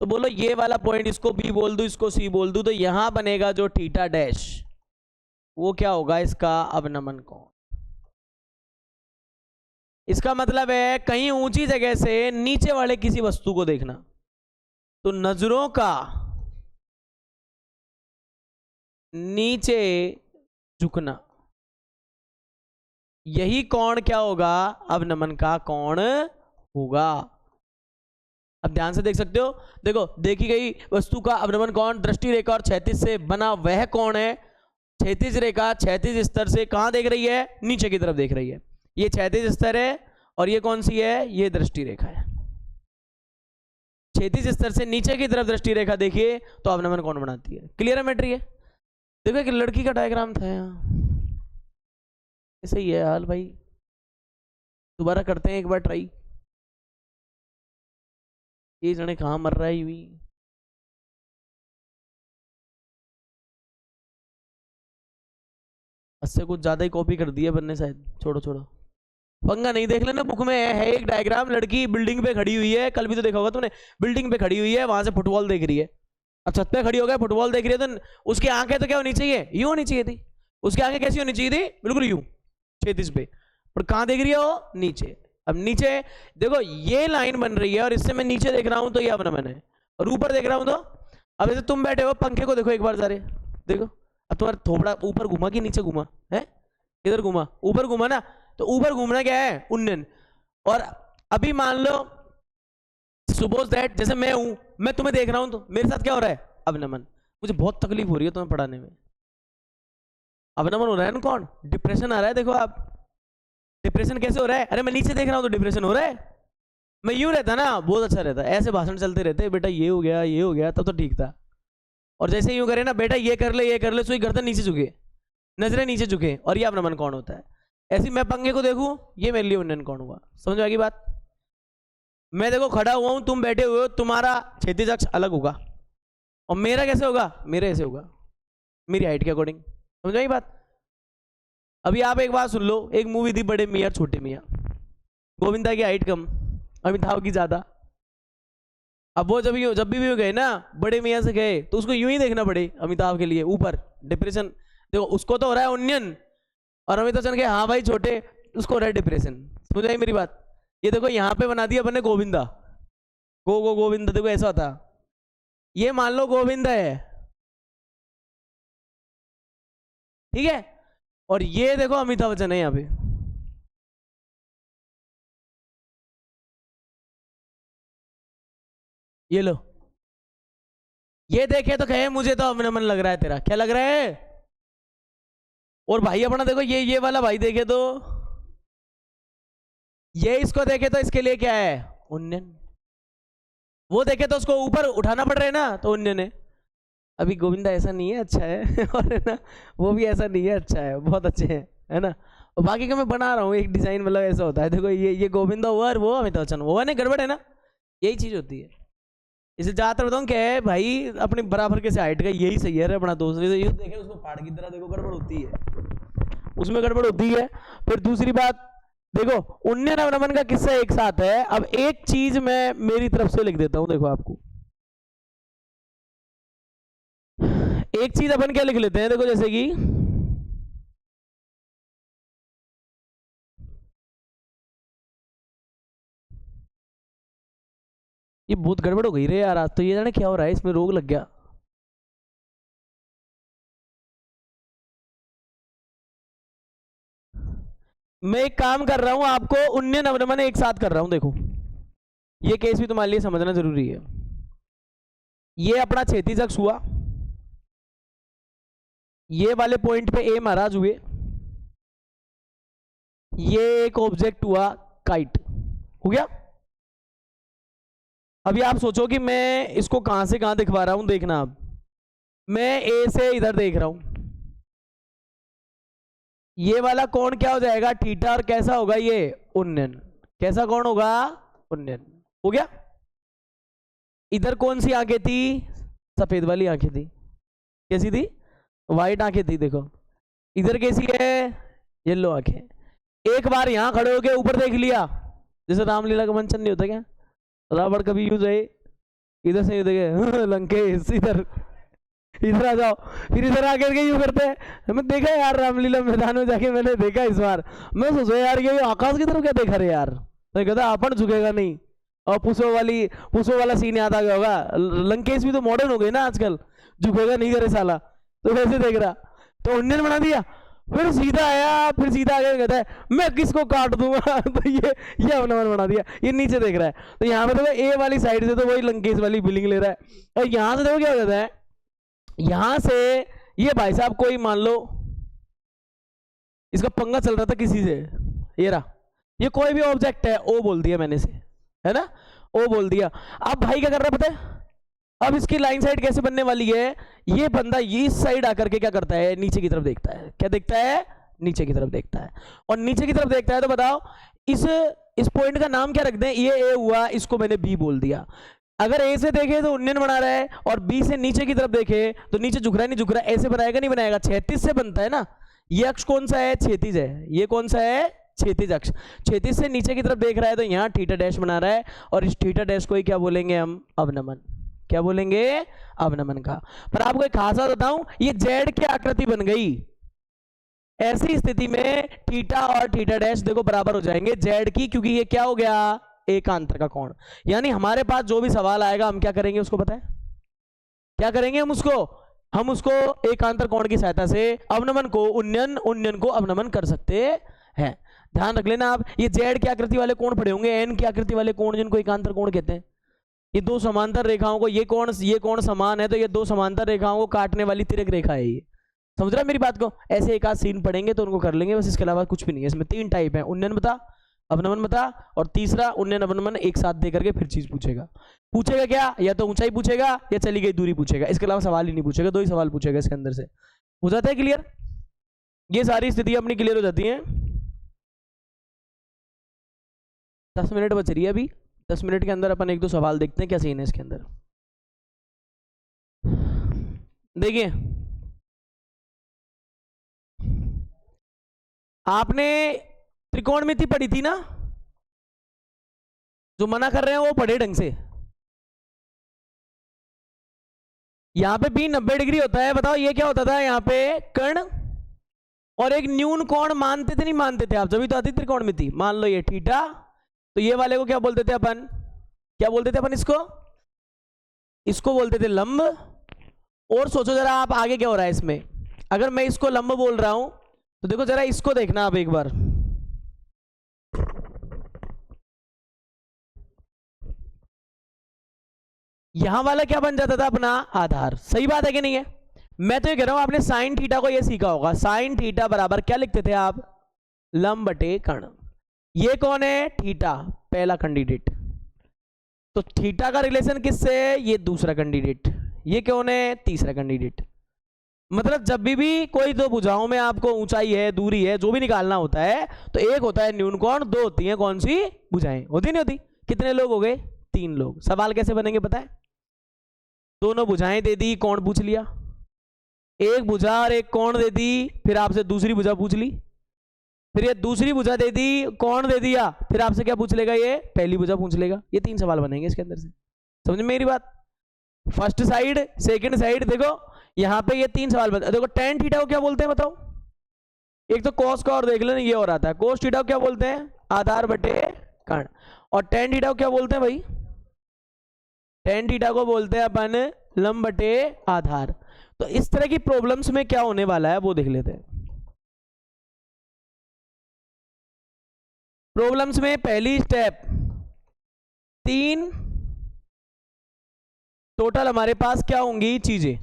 तो बोलो ये वाला पॉइंट, इसको बी बोल दूं, इसको सी बोल दूं, तो यहां बनेगा जो थीटा डैश, वो क्या होगा इसका अवनमन कोण। इसका मतलब है कहीं ऊंची जगह से नीचे वाले किसी वस्तु को देखना, तो नजरों का नीचे झुकना, यही कोण क्या होगा, अवनमन का कोण होगा। अब ध्यान से देख सकते हो, देखो देखी गई वस्तु का अवनमन कोण दृष्टि रेखा और क्षैतिज से बना वह कोण है, क्षैतिज रेखा क्षैतिज स्तर से कहां देख रही है, नीचे की तरफ देख रही है, ये क्षैतिज स्तर है, और ये कौन सी है, ये दृष्टि रेखा है। क्षैतिज स्तर से नीचे की तरफ दृष्टि रेखा देखिए तो अवनमन कोण बनाती है। क्लियर है मैटर ये। देखो एक लड़की का डायग्राम था यहाँ, ऐसे ही है हाल भाई, दोबारा करते हैं एक बार ट्राई। ये जने कहाँ मर रहा है हुई, इससे कुछ ज्यादा ही कॉपी कर दिया बनने शायद, छोड़ो छोड़ो, पंगा नहीं, देख लेना बुक में है एक डायग्राम, लड़की बिल्डिंग पे खड़ी हुई है, कल भी तो देखा होगा तूने, बिल्डिंग पे खड़ी हुई है, वहां से फुटबॉल देख रही है, अब छत पे खड़ी हो गया फुटबॉल देख रही है, तो उसकी आंखें तो क्या होनी चाहिए, यूं होनी चाहिए थी, उसकी आंखें कैसी होनी चाहिए थी, बिल्कुल यूं क्षैतिज पे, और कहां देख रही है वो, नीचे। अब नीचे देखो ये लाइन बन रही है, और इससे मैं नीचे देख रहा हूं तो ये अवनमन है, और ऊपर देख रहा हूं तो, अब जैसे तुम बैठे हो, पंखे को देखो एक बार सारे, देखो अब तुम्हारा थोड़ा ऊपर घुमा कि नीचे घुमा है, इधर घुमा, ऊपर घुमा ना, तो ऊपर घूमना क्या है, उन्नयन। और अभी मान लो सपोज दैट जैसे मैं हूं, मैं तुम्हें देख रहा हूं, तो मेरे साथ क्या हो रहा है, अवनमन, मुझे बहुत तकलीफ हो रही है तुम्हें पढ़ाने में, अवनमन हो रहा है ना, कौन डिप्रेशन आ रहा है, देखो आप डिप्रेशन कैसे हो रहा है, अरे मैं नीचे देख रहा हूं तो डिप्रेशन हो रहा है, मैं यूं रहता ना बहुत अच्छा रहता, ऐसे भाषण चलते रहते, बेटा ये हो गया ये हो गया, तब तो ठीक था, और जैसे यूं करे ना, बेटा ये कर ले, सुई गर्दन नीचे झुके, नजरें नीचे झुके, और ये अवनमन कौन होता है। ऐसी मैं पंगे को देखूं, ये मेरे लिए उन्नयन कौन हुआ, समझ में आएगी बात। मैं देखो खड़ा हुआ हूं, तुम बैठे हुए हो, तुम्हारा क्षैतिज अक्ष अलग होगा, और मेरा कैसे होगा, मेरे ऐसे होगा, मेरी हाइट के अकॉर्डिंग, समझ में आएगी बात। अभी आप एक बात सुन लो, एक मूवी थी बड़े मियाँ छोटे मियाँ, गोविंदा की हाइट कम, अमिताभ की ज्यादा, अब वो जब भी गए ना बड़े मियाँ से गए, तो उसको यूं ही देखना पड़े, अमिताभ के लिए ऊपर डिप्रेशन, देखो उसको तो हो रहा है उन्नयन, और अमिताभ बच्चन के हाँ भाई छोटे, उसको हो रहा है डिप्रेशन, समझ आई मेरी बात। ये देखो यहाँ पे बना दिया अपने गोविंदा, गोविंदा, देखो ऐसा था, ये मान लो गोविंद है, ठीक है, और ये देखो अमिताभ बच्चन है यहाँ पे। ये लो, ये देखे तो कहे मुझे तो अभिनमन लग रहा है, तेरा क्या लग रहा है? और भाई अपना देखो, ये वाला भाई देखे तो, ये इसको देखे तो इसके लिए क्या है? उन्नयन। वो देखे तो उसको ऊपर उठाना पड़ रहा है ना, तो उन्नयन है। अभी गोविंदा ऐसा नहीं है, अच्छा है और है ना, वो भी ऐसा नहीं है, अच्छा है, बहुत अच्छे हैं, है ना। और बाकी का मैं बना रहा हूँ एक डिजाइन, मतलब ऐसा होता है। देखो ये गोविंदा हुआ और वो अमिताभ बच्चन हुआ, नहीं गड़बड़ है ना, यही चीज होती है। इसे ज्यादातर बताऊँ क्या है भाई, अपने बराबर के से हाइट का यही सही है अपना दोस्त। तो ये देखे उसको फाड़ की तरह, देखो गड़बड़ होती है, उसमें गड़बड़ होती है। फिर दूसरी बात देखो, उन्नयन अवनमन का किस्सा एक साथ है। अब एक चीज मैं मेरी तरफ से लिख देता हूं, देखो आपको एक चीज अपन क्या लिख लेते हैं, देखो जैसे कि ये बहुत गड़बड़ हो गई रे यार, आज तो ये जाने क्या हो रहा है, इसमें रोग लग गया। मैं एक काम कर रहा हूं, आपको उन्नयन अवनमन एक साथ कर रहा हूं। देखो ये केस भी तुम्हारे लिए समझना जरूरी है। ये अपना क्षैतिज अक्ष हुआ, ये वाले पॉइंट पे ए महाराज हुए, ये एक ऑब्जेक्ट हुआ काइट, हो गया। अभी आप सोचो कि मैं इसको कहां से कहां दिखवा रहा हूं, देखना अब मैं ए से इधर देख रहा हूं, ये वाला कोण क्या हो जाएगा? थीटा, और कैसा होगा ये? उन्नयन। कैसा कोण होगा? उन्नयन। हो गया। इधर कौन सी आंखें थी? सफेद वाली आंखें थी। कैसी थी? व्हाइट आंखें थी। देखो इधर कैसी है? येलो आंखें। एक बार यहां खड़े होके ऊपर देख लिया, जैसे रामलीला का मंचन नहीं होता क्या, रावण कभी यूज है, इधर से देखे लंकेश, इधर इधर आ जाओ, फिर इधर आकर के यूं करते हैं। मैं देखा यार रामलीला मैदान में जाके, मैंने देखा इस बार। मैं सोचा यार ये आकाश की तरफ क्या देखा रे यार, तो कहता अपन झुकेगा नहीं। और पुष्पा वाला सीन याद आ गया होगा, लंकेश भी तो मॉडर्न हो गए ना आजकल, झुकेगा नहीं करे साला, तो वैसे देख रहा, तो उन्नयन बना दिया। फिर सीधा आया, फिर सीधा आगे कहता है मैं किसको काट दूंगा तो ये अपना मन बना दिया। ये नीचे देख रहा है, तो यहाँ पे देखो ए वाली साइड से तो वही लंकेश वाली फीलिंग ले रहा है, और यहाँ से देखो क्या हो जाता है, यहां से ये भाई साहब कोई मान लो इसका पंगा चल रहा था किसी से, ये रहा, ये कोई भी ऑब्जेक्ट है, ओ बोल दिया मैंने से, है ना, ओ बोल दिया। अब भाई क्या कर रहा है पता है, अब इसकी लाइन साइड कैसे बनने वाली है, ये बंदा ये इस साइड आकर के क्या करता है, नीचे की तरफ देखता है। क्या देखता है? नीचे की तरफ देखता है। और नीचे की तरफ देखता है तो बताओ इस पॉइंट का नाम क्या रख दें? ये ए हुआ, इसको मैंने बी बोल दिया। अगर ए से देखे तो उन्नयन बना रहा है, और बी से नीचे की तरफ देखे तो नीचे झुक रहा है, नहीं झुक रहा है, ऐसे बनाएगा नहीं बनाएगा? क्षैतिज से बनता है ना। ये अक्ष कौन सा है? क्षैतिज है। ये कौन सा है? क्षैतिज अक्ष। क्षैतिज से नीचे की तरफ देख रहा है, तो यहाँ थीटा डैश बना रहा है, और इस थीटा डैश को ही क्या बोलेंगे हम? अवनमन। क्या बोलेंगे? अवनमन का। पर आपको एक खास बात बताऊं, ये जेड की आकृति बन गई। ऐसी स्थिति में थीटा और थीटा डैश देखो बराबर हो जाएंगे जेड की, क्योंकि ये क्या हो गया? एकांतर का कोण। यानी हमारे पास जो भी सवाल आएगा हम क्या करेंगे उसको पता है? क्या करेंगे हम उसको एकांतर कोण की सहायता से अवनमन को उन्नयन, उन्नयन को अवनमन कर सकते हैं। ध्यान रख लेना आप, ये जेड की आकृति वाले कोण पड़े होंगे, एन की आकृति वाले कोण जिनको एकांतर कोण कहते हैं। ये दो समांतर रेखाओं को, ये कोण समान है, तो ये दो समांतर रेखाओं को काटने वाली तिर्यक रेखा है। ये समझ रहा है मेरी बात को? ऐसे एक आध सीन पढ़ेंगे तो उनको कर लेंगे, बस इसके अलावा कुछ भी नहीं है। इसमें 3 टाइप है, उन्नयन बता, अवनमन बता, और तीसरा उन्नयन अवनमन एक साथ दे करके फिर चीज पूछेगा क्या? या तो ऊंचाई पूछेगा या चली गई दूरी पूछेगा, इसके अलावा सवाल ही नहीं पूछेगा। 2 ही सवाल पूछेगा इसके अंदर से। हो जाता है क्लियर? ये सारी स्थिति अपनी क्लियर हो जाती है। 10 मिनट बच रही है अभी, 10 मिनट के अंदर अपन 1-2 सवाल देखते हैं क्या सीन है इसके अंदर। देखिए आपने त्रिकोणमिति पढ़ी थी ना, जो मना कर रहे हैं वो पढ़े ढंग से। यहां पे भी 90 डिग्री होता है, बताओ ये क्या होता था? यहाँ पे कर्ण और एक न्यून कोण मानते थे नहीं मानते थे आप? जब भी तो आती त्रिकोणमिति। मान लो ये थीटा, तो ये वाले को क्या बोलते थे अपन? क्या बोलते थे अपन इसको? इसको बोलते थे लंब। और सोचो जरा आप आगे क्या हो रहा है इसमें, अगर मैं इसको लंब बोल रहा हूं तो देखो जरा इसको देखना आप एक बार, यहां वाला क्या बन जाता था अपना आधार। सही बात है कि नहीं है? मैं तो ये कह रहा हूं आपने साइन थीटा को ये सीखा होगा, साइन थीटा बराबर क्या लिखते थे आप, लंब बटे कर्ण। ये कौन है, थीटा, पहला कैंडिडेट। तो थीटा का रिलेशन किससे है, ये दूसरा कैंडिडेट। ये कौन है, तीसरा कैंडिडेट। मतलब जब भी कोई दो भुजाओं में आपको ऊंचाई है, दूरी है, जो भी निकालना होता है, तो एक होता है न्यून कोण, दो होती हैं कौन सी, भुजाएं। होती नहीं होती? कितने लोग हो गए, 3 लोग। सवाल कैसे बनेंगे पता है, दोनों भुजाएं दे दी, कोण पूछ लिया, एक भुजा और एक कोण दे दी, फिर आपसे दूसरी भुजा पूछ ली, फिर ये दूसरी भुजा दे दी, कोण दे दिया, फिर आपसे क्या पूछ लेगा, ये पहली भुजा पूछ लेगा। ये 3 सवाल बनेंगे इसके अंदर से। समझ में मेरी बात? फर्स्ट साइड, सेकंड साइड, देखो यहां पे ये 3 सवाल बन। देखो टेन थीटा को क्या बोलते हैं बताओ, एक तो कॉस का और देख लेना, ये और आता है। कोस थीटा को क्या बोलते हैं, आधार बटे कर्ण। और टेन थीटा को क्या बोलते हैं भाई, टेन थीटा को बोलते हैं अपन लंब बटे आधार। तो इस तरह की प्रॉब्लम्स में क्या होने वाला है वो देख लेते हैं। प्रॉब्लम्स में पहली स्टेप, 3 टोटल हमारे पास क्या होंगी चीजें,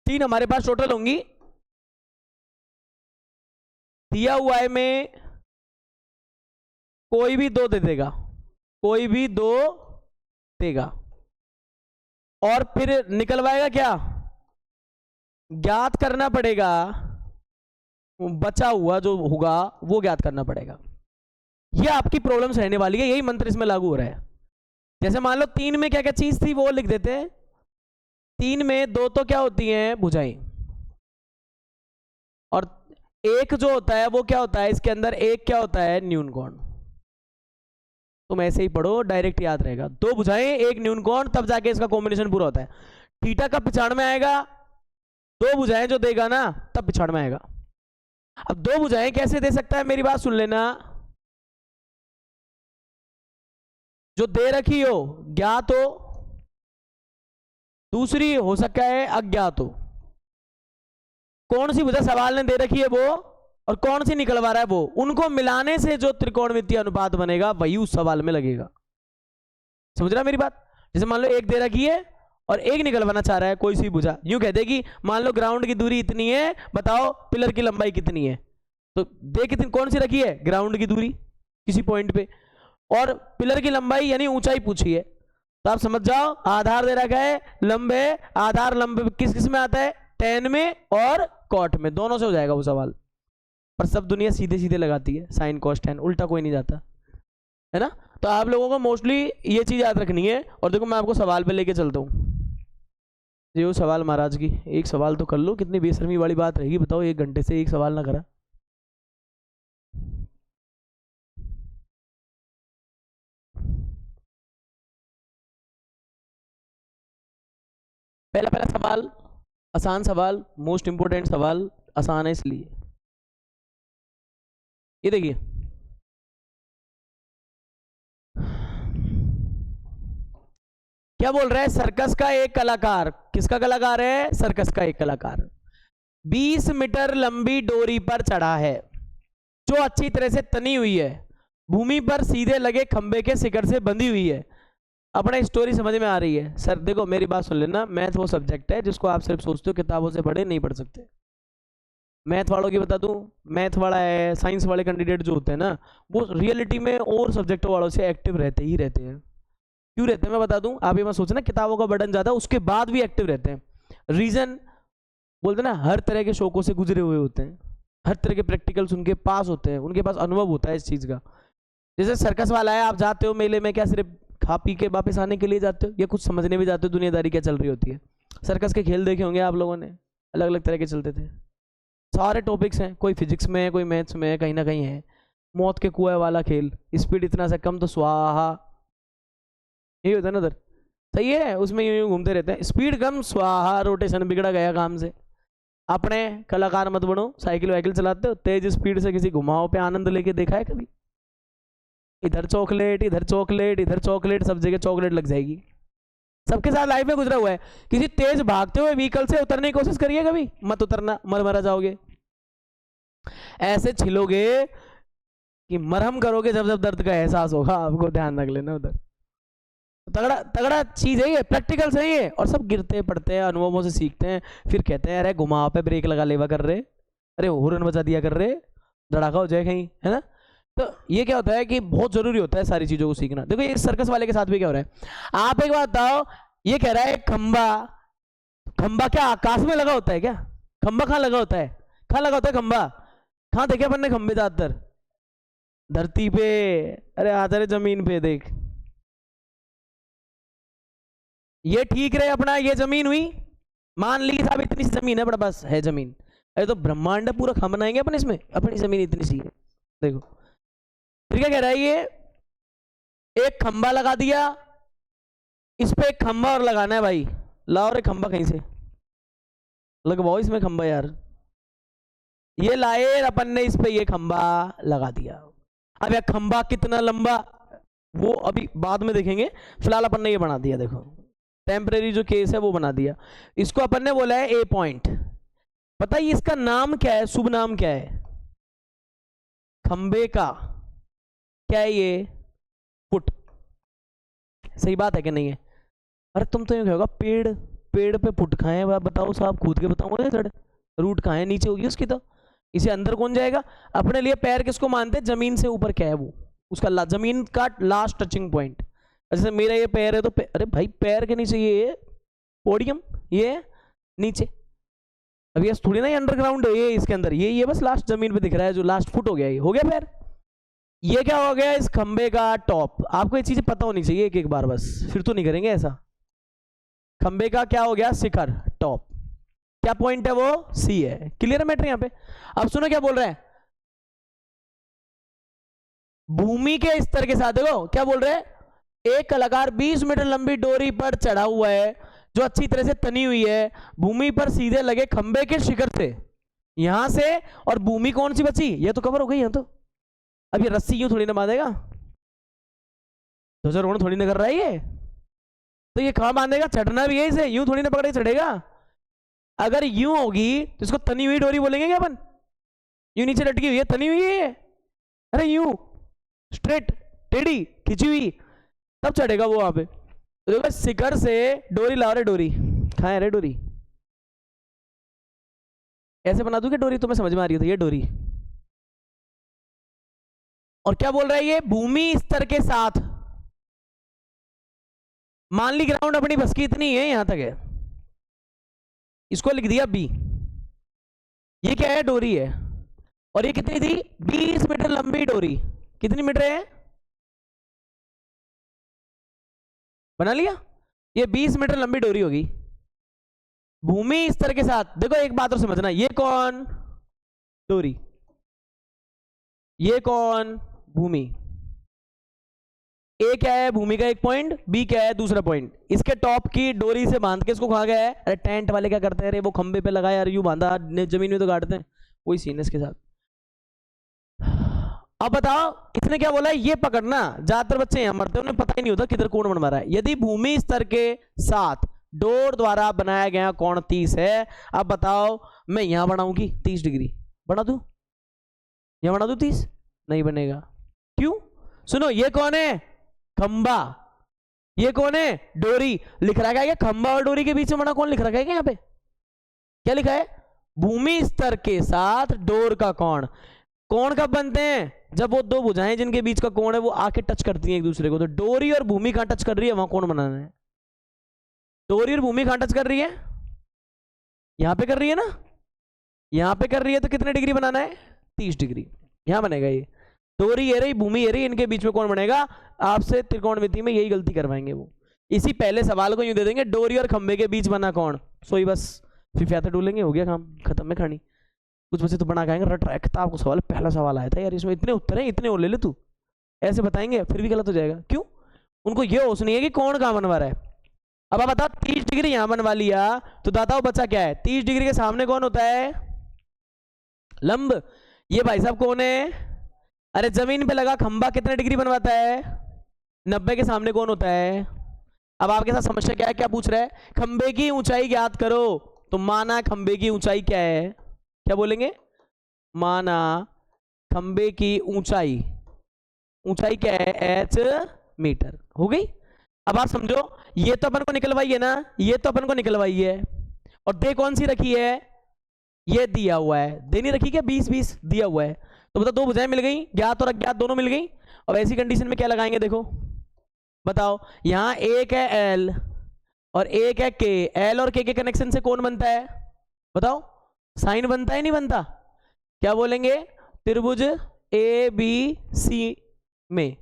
3 हमारे पास टोटल होंगी। दिया हुआ है में कोई भी 2 दे देगा, कोई भी 2 देगा, और फिर निकलवाएगा क्या, ज्ञात करना पड़ेगा, बचा हुआ जो होगा वो ज्ञात करना पड़ेगा। ये आपकी प्रॉब्लम्स रहने वाली है, यही मंत्र इसमें लागू हो रहा है। जैसे मान लो 3 में क्या क्या चीज थी वो लिख देते हैं। 3 में 2 तो क्या होती हैं, भुजाएं, और 1 जो होता है वो क्या होता है इसके अंदर, 1 क्या होता है, न्यून कोण। तुम ऐसे ही पढ़ो, डायरेक्ट याद रहेगा। 2 भुजाएं 1 न्यून कोण, तब जाके इसका कॉम्बिनेशन पूरा होता है। थीटा कब पिछाड़ में आएगा, 2 भुजाएं जो देगा ना तब पिछाड़ में आएगा। अब 2 भुजाएं कैसे दे सकता है, मेरी बात सुन लेना, जो दे रखी हो ज्ञात हो, दूसरी हो सकता है अज्ञात हो। कौन सी भुजा सवाल ने दे रखी है वो, और कौन सी निकलवा रहा है वो, उनको मिलाने से जो त्रिकोणमितीय अनुपात बनेगा वही उस सवाल में लगेगा। समझ रहा मेरी बात? जैसे मान लो 1 दे रखी है और 1 निकलवाना चाह रहा है कोई सी भुजा, यूं कह देगी मान लो ग्राउंड की दूरी इतनी है, बताओ पिलर की लंबाई कितनी है। तो दे कितनी, कौन सी रखी है, ग्राउंड की दूरी किसी पॉइंट पे, और पिलर की लंबाई यानी ऊंचाई पूछी है। तो आप समझ जाओ आधार दे रखा है, लंब है, आधार लंब किस किस में आता है, टेन में और कॉट में, दोनों से हो जाएगा वो सवाल। पर सब दुनिया सीधे सीधे लगाती है, साइन कॉस टेन, उल्टा कोई नहीं जाता है ना। तो आप लोगों को मोस्टली ये चीज याद रखनी है। और देखो मैं आपको सवाल पे लेके चलता हूँ, ये वो सवाल महाराज की, एक सवाल तो कर लो, कितनी बेशर्मी वाली बात रहेगी बताओ, 1 घंटे से एक सवाल ना करा। पहला पहला सवाल आसान सवाल, मोस्ट इंपोर्टेंट सवाल, आसान है इसलिए। ये देखिए, क्या बोल रहा है, सर्कस का एक कलाकार, किसका कलाकार है, सर्कस का एक कलाकार 20 मीटर लंबी डोरी पर चढ़ा है जो अच्छी तरह से तनी हुई है, भूमि पर सीधे लगे खंबे के शिखर से बंधी हुई है। अपना स्टोरी समझ में आ रही है? सर देखो मेरी बात सुन लेना, मैथ वो सब्जेक्ट है जिसको आप सिर्फ सोचते हो किताबों से पढ़े, नहीं पढ़ सकते। मैथ वालों की बता दूं, मैथ वाला है, साइंस वाले कैंडिडेट जो होते हैं ना, वो रियलिटी में और सब्जेक्टों वालों से एक्टिव रहते ही रहते हैं। क्यों रहते हैं मैं बता दूं, आप ये मत सोचना किताबों का बर्डन ज्यादा, उसके बाद भी एक्टिव रहते हैं। रीजन बोलते हैं ना, हर तरह के शौकों से गुजरे हुए होते हैं, हर तरह के प्रैक्टिकल्स उनके पास होते हैं, उनके पास अनुभव होता है इस चीज़ का। जैसे सर्कस वाला है, आप जाते हो मेले में क्या सिर्फ खा पी के वापस आने के लिए जाते हो, या कुछ समझने भी जाते हो दुनियादारी क्या चल रही होती है। सर्कस के खेल देखे होंगे आप लोगों ने, अलग अलग तरह के चलते थे, सारे टॉपिक्स हैं, कोई फिजिक्स में है, कोई मैथ्स में है, कहीं ना कहीं है। मौत के कुएं वाला खेल, स्पीड इतना सा कम तो स्वाहा, यही होता है ना उधर, सही है, उसमें यूं यूं घूमते रहते हैं, स्पीड कम स्वाहा, रोटेशन बिगड़ा गया काम से। अपने कलाकार मत बनो, साइकिल वाइकिल चलाते हो तेज स्पीड से, किसी घुमाओ पे आनंद लेके देखा है कभी? इधर चॉकलेट इधर चॉकलेट इधर चॉकलेट, सब जगह चॉकलेट लग जाएगी। सबके साथ लाइफ में गुजरा हुआ है। किसी तेज भागते हुए व्हीकल से उतरने की कोशिश करिए कभी, मत उतरना, मर जाओगे। ऐसे छिलोगे कि मरहम करोगे जब जब दर्द का एहसास होगा आपको, ध्यान रख लेना उधर। तगड़ा तगड़ा चीज है ये, प्रैक्टिकल से ये, और सब गिरते पड़ते हैं, अनुभवों से सीखते हैं, फिर कहते हैं अरे घुमाव पे ब्रेक लगा लेवा कर रहे, अरे हॉर्न बजा दिया कर रहे, धड़ाका हो जाए कहीं, है ना। तो ये क्या होता है कि बहुत जरूरी होता है सारी चीजों को सीखना। देखो ये सर्कस वाले के साथ भी क्या हो रहा है, आप एक बात बताओ, ये कह रहा है खंबा, खंबा क्या आकाश में लगा होता है क्या? खंबा कहाँ लगा होता है? कहाँ लगा होता है खंबा? कहाँ देखे अपन ने खंबे ज्यादातर? धरती पे, अरे आधे जमीन पे देख। ये ठीक रहे अपना, ये जमीन हुई, मान ली साहब इतनी सी जमीन है, बड़ा बस है जमीन, अरे तो ब्रह्मांड पूरा खा बनाएंगे अपन इसमें, अपनी जमीन इतनी सी है। देखो फिर क्या कह रहा है ये, एक खंबा लगा दिया, इस पे एक खंबा और लगाना है भाई, लाओ रे खंबा कहीं से लगवाओ इसमें खंबा यार। ये लाए अपन ने, इस पे ये खंबा लगा दिया। अब यह खंबा कितना लंबा वो अभी बाद में देखेंगे, फिलहाल अपन ने ये बना दिया, देखो टेम्परेरी जो केस है वो बना दिया। इसको अपन ने बोला है ए पॉइंट। पता है इसका नाम क्या है, शुभ नाम क्या है खंबे का? क्या है ये? फुट। सही बात है कि नहीं है? अरे तुम तो ये कहोगा पेड़, पेड़ पे फुट खाए हैं, बताओ साहब, कूद के बताओ ना सर, रूट कहाँ है, नीचे होगी उसकी, तो इसे अंदर कौन जाएगा? अपने लिए पैर किसको मानते हैं? जमीन से ऊपर क्या है वो, उसका जमीन का लास्ट टचिंग पॉइंट। जैसे मेरा ये पैर है तो अरे भाई पैर के नीचे ये पोडियम, ये नीचे, अब ये थोड़ी ना अंडरग्राउंड है, ये इसके अंदर ये बस लास्ट जमीन पे दिख रहा है, जो लास्ट फुट हो गया, ये हो गया पैर। ये क्या हो गया इस खंबे का टॉप। आपको ये चीजें पता होनी चाहिए एक एक बार, बस फिर तो नहीं करेंगे ऐसा। खंबे का क्या हो गया? शिखर, टॉप। क्या पॉइंट है वो? सी है। क्लियर है मैटर यहाँ पे? अब सुनो क्या बोल रहा है, भूमि के स्तर के साथ, देखो क्या बोल रहे हैं, एक कलाकार 20 मीटर लंबी डोरी पर चढ़ा हुआ है जो अच्छी तरह से तनी हुई है, भूमि पर सीधे लगे खंबे के शिखर से, यहां से, और भूमि कौन सी बची? ये तो कवर हो गई यहाँ तो। अब ये रस्सी यूं थोड़ी ना बांधेगा, ध्वजारोहण थोड़ी ना कर रहा है ये, तो ये कहां बांधेगा? चढ़ना भी है इसे, यूं थोड़ी ना पकड़ के चढ़ेगा। अगर यूं होगी तो इसको तनी हुई डोरी बोलेंगे क्या अपन? यूं नीचे लटकी हुई है, तनी हुई है, अरे यूं स्ट्रेट टेढ़ी खिंची हुई, तब चढ़ेगा वो वहां पे। तो देखो शिखर से डोरी लाओ रे, डोरी खाए रे, डोरी ऐसे बना दूं कि डोरी तुम्हें समझ में आ रही हो? तो ये डोरी, और क्या बोल रहा है ये? भूमि स्तर के साथ, मान ली ग्राउंड अपनी बस की इतनी है, यहां तक है, इसको लिख दिया बी। ये क्या है? डोरी है, और ये कितनी थी? 20 मीटर लंबी डोरी। कितनी मीटर है? बना लिया, ये 20 मीटर लंबी डोरी होगी भूमि स्तर के साथ। देखो एक बात और समझना, ये कौन? डोरी। ये कौन? भूमि। ए क्या है? भूमि का एक पॉइंट, बी क्या है? दूसरा पॉइंट। इसके टॉप की डोरी से बांध के इसको कहा गया है। अरे टेंट वाले क्या करते हैं, अरे वो खंबे पे लगाया, अरे यूं बांधा, जमीन में तो गाड़ते हैं, वही सीन है इसके साथ। अब बताओ इसने क्या बोला है? ये पकड़ना, ज्यादातर बच्चे यहां मरते हैं, उन्हें पता ही नहीं होता किधर कोण बन रहा है। यदि भूमि स्तर के साथ डोर द्वारा बनाया गया कोण 30 है, अब बताओ मैं यहां बनाऊंगी 30 डिग्री, बना दूं? यहां बना दूं 30? नहीं बनेगा। क्यों? सुनो, ये कौन है? खंबा। ये कौन है? डोरी। लिख रखा है क्या खंबा और डोरी के बीच में बना कौन लिख रखा है क्या? यहाँ पे क्या लिखा है? भूमि स्तर के साथ डोर का कोण। कोण कब बनते हैं? जब वो दो भुजाएं जिनके बीच का कोण है वो आके टच करती हैं एक दूसरे को। तो डोरी और भूमि कहां टच कर रही है, वहां कोण बनाना है। डोरी और भूमि कहां टच कर रही है? यहां पे कर रही है ना, यहां पे कर रही है, तो कितने डिग्री बनाना है? 30 डिग्री। यहां बनेगा ये, डोरी ये रही, भूमि ये रही, इनके बीच में कौन बनेगा? आपसे त्रिकोणमिति में यही गलती करवाएंगे वो। इसी पहले सवाल को यूं दे देंगे, डोरी और खंबे के बीच बना कौन, सोई बस फिर डूलेंगे, हो गया काम खत्म में कहानी। कुछ बच्चे तो बना खाएंगे रट रखता, आपको सवाल पहला सवाल आया था यार, इसमें इतने उत्तर हैं, इतने और ले ले तू, ऐसे बताएंगे फिर भी गलत हो जाएगा। क्यों? उनको ये होश नहीं है कि कौन कहां बनवा रहा है। अब आप बताओ 30 डिग्री यहां बनवा लिया तो दाताओ बच्चा क्या है? 30 डिग्री के सामने कौन होता है? लंब। ये भाई साहब कौन है? अरे जमीन पे लगा खंबा कितने डिग्री बनवाता है? 90 के सामने कौन होता है? अब आपके साथ समस्या क्या है, क्या पूछ रहा है, खंबे की ऊंचाई ज्ञात करो। तो माना खंबे की ऊंचाई क्या है, क्या बोलेंगे, माना खंबे की ऊंचाई, ऊंचाई क्या है, एच मीटर। हो गई। अब आप समझो, ये तो अपन को निकलवाई है ना, ये तो अपन को निकलवाई है, और दे कौन सी रखी है, ये दिया हुआ है, दे नहीं रखी क्या, 20 दिया हुआ है। तो बताओ दो भुजाएं मिल गई, ज्ञात और अज्ञात दोनों मिल गई। अब ऐसी कंडीशन में क्या लगाएंगे, देखो बताओ, यहां एक है एल और एक है के, एल और के कनेक्शन से कौन बनता है, बताओ, साइन बनता है नहीं बनता, क्या बोलेंगे, त्रिभुज ए बी सी में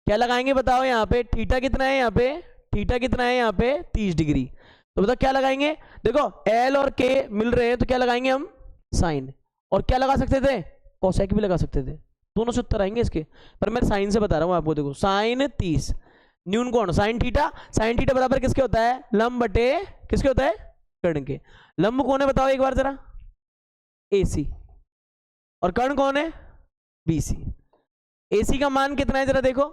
क्या लगाएंगे, बताओ, यहाँ पे थीटा कितना है, यहाँ पे थीटा कितना है, यहाँ पे 30 डिग्री। तो बताओ क्या लगाएंगे, देखो एल और के मिल रहे हैं तो क्या लगाएंगे हम, साइन, और क्या लगा सकते थे, कोसेक भी लगा सकते थे, दोनों से उत्तर आएंगे इसके, पर मैं साइन से बता रहा हूं आपको। देखो साइन 30, न्यून कोण साइन थीटा बराबर किसके होता है, लंब बटे किसके होता है, कर्ण के। लंब कौन है बताओ एक बार जरा, AC, और कर्ण कौन है, BC। AC का मान कितना है जरा देखो,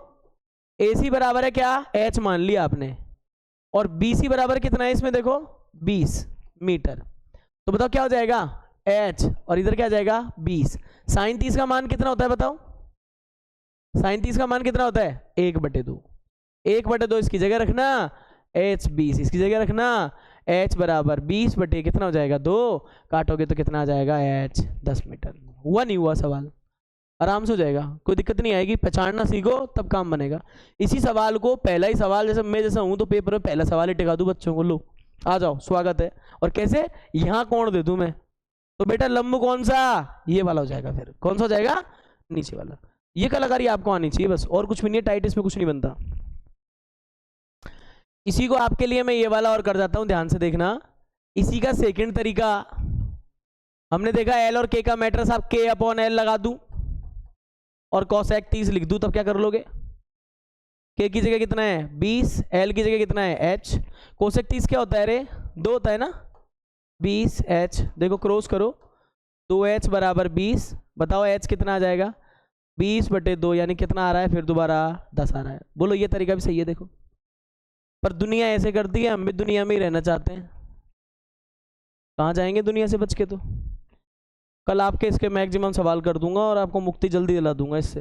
AC बराबर है क्या, H मान लिया आपने, और BC बराबर कितना है इसमें देखो, 20 मीटर। तो बताओ क्या हो जाएगा, H, और इधर क्या आ जाएगा 20। साइन 30 का मान कितना होता है बताओ, साइन 30 का मान कितना होता है, 1/2, 1/2 इसकी जगह रखना, H 20 इसकी जगह रखना, H बराबर 20 बटे कितना हो जाएगा 2, काटोगे तो कितना आ जाएगा H 10 मीटर। हुआ नहीं हुआ सवाल, आराम से हो जाएगा, कोई दिक्कत नहीं आएगी, पहचानना सीखो तब काम बनेगा। इसी सवाल को पहला ही सवाल, जैसे मैं जैसा हूं तो पेपर में पहला सवाल ही टिका दूं बच्चों को, लो आ जाओ स्वागत है। और कैसे, यहां कोण दे दूं मैं, तो बेटा लंब कौन सा, ये वाला हो जाएगा, फिर कौन सा हो जाएगा, नीचे वाला। ये कलाकारी आपको आनी चाहिए बस, और कुछ भी नहीं है, टाइट इसमें कुछ नहीं बनता। इसी को आपके लिए मैं ये वाला और कर जाता हूं, ध्यान से देखना। इसी का सेकंड तरीका, हमने देखा एल और के का मैटर, साहब K/L लगा दूं और कोसेक 30 लिख दूं, तब क्या कर लोगे, के की जगह कितना है 20, एल की जगह कितना है H, कोसेक 30 क्या होता है, अरे 2 होता है ना, 20H, देखो क्रॉस करो, 2H बराबर 20, बताओ H कितना आ जाएगा, 20/2, यानी कितना आ रहा है, फिर दोबारा 10 आ रहा है। बोलो ये तरीका भी सही है, देखो, पर दुनिया ऐसे करती है, हम भी दुनिया में ही रहना चाहते हैं, कहाँ जाएंगे दुनिया से बच के। तो कल आपके इसके मैक्सिमम सवाल कर दूंगा और आपको मुक्ति जल्दी दिला दूंगा इससे।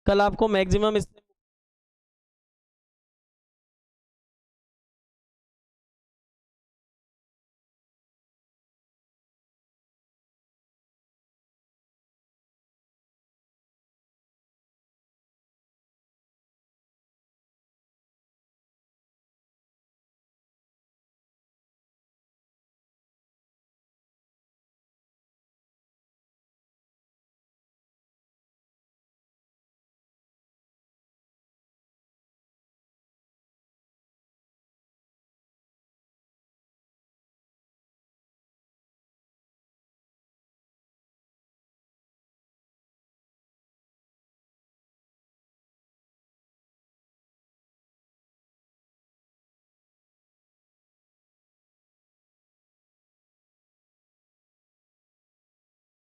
कल आपको मैक्सिमम इससे